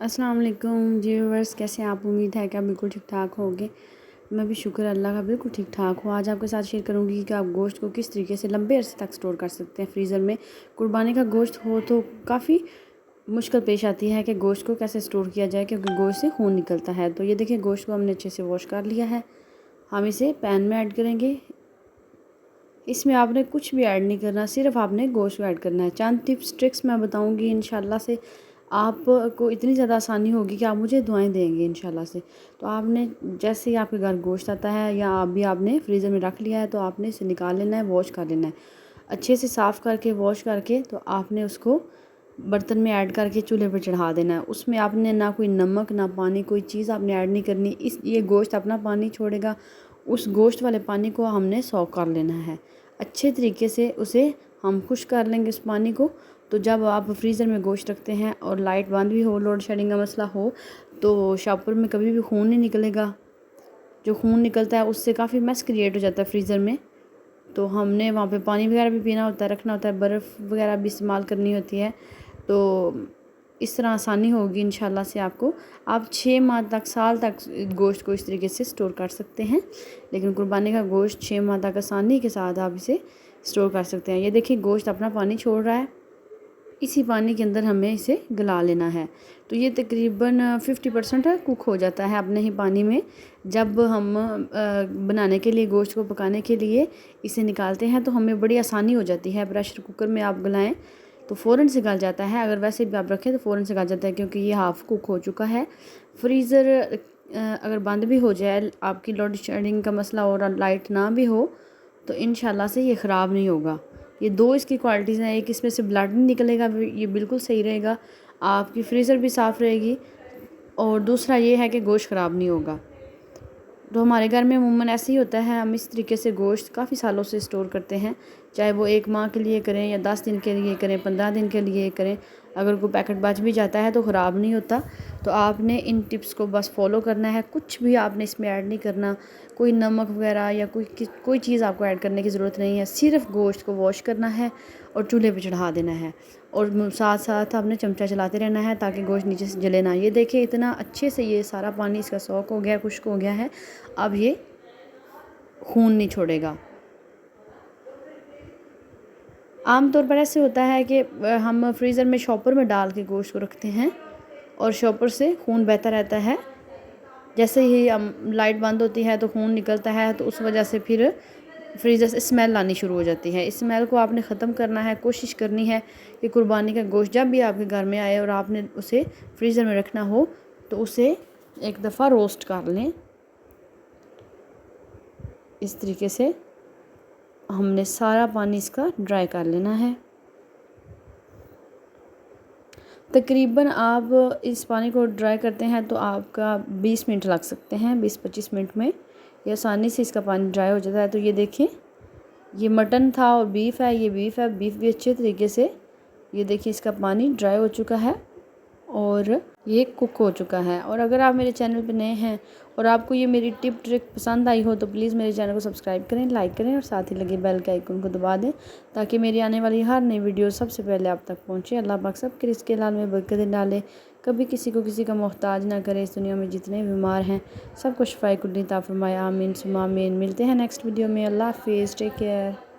अस्सलाम वालेकुम जी व्यूअर्स, कैसे हैं आप? उम्मीद है कि आप बिल्कुल ठीक ठाक होंगे। मैं भी शुक्र अल्लाह का बिल्कुल ठीक ठाक हूँ। आज आपके साथ शेयर करूँगी कि आप गोश्त को किस तरीके से लंबे अरसे तक स्टोर कर सकते हैं फ्रीज़र में। कुर्बानी का गोश्त हो तो काफ़ी मुश्किल पेश आती है कि गोश्त को कैसे स्टोर किया जाए, क्योंकि गोश्त से खून निकलता है। तो ये देखिए, गोश्त को हमने अच्छे से वॉश कर लिया है। हम इसे पैन में ऐड करेंगे। इसमें आपने कुछ भी ऐड नहीं करना, सिर्फ आपने गोश्त को ऐड करना है। चंद टिप्स ट्रिक्स मैं बताऊंगी, इंशाल्लाह से आपको इतनी ज़्यादा आसानी होगी कि आप मुझे दुआएं देंगे इंशाल्लाह से। तो आपने जैसे ही आपके घर गोश्त आता है या आपने फ्रीज़र में रख लिया है, तो आपने इसे निकाल लेना है, वॉश कर लेना है अच्छे से, साफ़ करके वॉश करके। तो आपने उसको बर्तन में ऐड करके चूल्हे पर चढ़ा देना है। उसमें आपने ना कोई नमक ना पानी, कोई चीज़ आपने ऐड नहीं करनी। ये गोश्त अपना पानी छोड़ेगा, उस गोश्त वाले पानी को हमने सॉक कर लेना है अच्छे तरीके से। उसे हम खुश कर लेंगे उस पानी को। तो जब आप फ्रीज़र में गोश्त रखते हैं और लाइट बंद भी हो, लोड शेडिंग का मसला हो, तो शॉपर में कभी भी खून नहीं निकलेगा। जो खून निकलता है उससे काफ़ी मैस क्रिएट हो जाता है फ्रीज़र में। तो हमने वहाँ पे पानी वगैरह भी पीना होता है, रखना होता है, बर्फ़ वगैरह भी इस्तेमाल करनी होती है। तो इस तरह आसानी होगी इंशाल्लाह से आपको। आप 6 माह तक, साल तक गोश्त को इस तरीके से स्टोर कर सकते हैं। लेकिन कुर्बानी का गोश्त 6 माह तक आसानी के साथ आप इसे स्टोर कर सकते हैं। ये देखिए, गोश्त अपना पानी छोड़ रहा है, इसी पानी के अंदर हमें इसे गला लेना है। तो ये तकरीबन 50% कुक हो जाता है अपने ही पानी में। जब हम बनाने के लिए, गोश्त को पकाने के लिए इसे निकालते हैं, तो हमें बड़ी आसानी हो जाती है। प्रेशर कुकर में आप गलाएं तो फ़ौरन से गल जाता है। अगर वैसे भी आप रखें तो फ़ौरन से गल जाता है, क्योंकि ये हाफ़ कुक हो चुका है। फ्रीज़र अगर बंद भी हो जाए, आपकी लोड शेडिंग का मसला और लाइट ना भी हो, तो इंशाल्लाह से ये ख़राब नहीं होगा। ये दो इसकी क्वालिटीज़ हैं। एक, इसमें से ब्लड नहीं निकलेगा, ये बिल्कुल सही रहेगा, आपकी फ्रीज़र भी साफ़ रहेगी। और दूसरा ये है कि गोश्त ख़राब नहीं होगा। तो हमारे घर में अमूमन ऐसे ही होता है, हम इस तरीके से गोश्त काफ़ी सालों से स्टोर करते हैं। चाहे वो 1 माह के लिए करें या 10 दिन के लिए करें, 15 दिन के लिए करें, अगर कोई पैकेट बच भी जाता है तो ख़राब नहीं होता। तो आपने इन टिप्स को बस फॉलो करना है, कुछ भी आपने इसमें ऐड नहीं करना। कोई नमक वगैरह या कोई चीज़ आपको ऐड करने की ज़रूरत नहीं है। सिर्फ गोश्त को वॉश करना है और चूल्हे पे चढ़ा देना है, और साथ साथ आपने चमचा चलाते रहना है ताकि गोश्त नीचे से जले ना। ये देखिए, इतना अच्छे से ये सारा पानी इसका सॉक हो गया, खुश्क हो गया है। अब ये खून नहीं छोड़ेगा। आमतौर पर ऐसे होता है कि हम फ्रीज़र में शॉपर में डाल के गोश्त को रखते हैं और शॉपर से खून बहता रहता है। जैसे ही लाइट बंद होती है तो खून निकलता है, तो उस वजह से फिर फ्रीज़र से स्मेल आनी शुरू हो जाती है। इस स्मेल को आपने ख़त्म करना है। कोशिश करनी है कि कुर्बानी का गोश्त जब भी आपके घर में आए और आपने उसे फ्रीज़र में रखना हो, तो उसे एक दफ़ा रोस्ट कर लें। इस तरीके से हमने सारा पानी इसका ड्राई कर लेना है। तकरीबन आप इस पानी को ड्राई करते हैं तो आपका 20 मिनट लग सकते हैं। 20-25 मिनट में ये आसानी से इसका पानी ड्राई हो जाता है। तो ये देखें, ये मटन था और बीफ है, ये बीफ है, बीफ भी अच्छे तरीके से, ये देखिए, इसका पानी ड्राई हो चुका है और ये कुक हो चुका है। और अगर आप मेरे चैनल पे नए हैं और आपको ये मेरी टिप ट्रिक पसंद आई हो, तो प्लीज़ मेरे चैनल को सब्सक्राइब करें, लाइक करें और साथ ही लगे बेल के आइकन को दबा दें, ताकि मेरी आने वाली हर नई वीडियो सबसे पहले आप तक पहुँचे। अल्लाह पाक सब के रिज़्क़ हालाल में बरकतें डाले, कभी किसी को किसी का मोहताज ना करे। इस दुनिया में जितने बीमार हैं सबको शिफाए कुल्ली अता फरमाए, आमीन सुम्मा आमीन। मिलते हैं नेक्स्ट वीडियो में। अल्लाह हाफ़िज़, टेक केयर।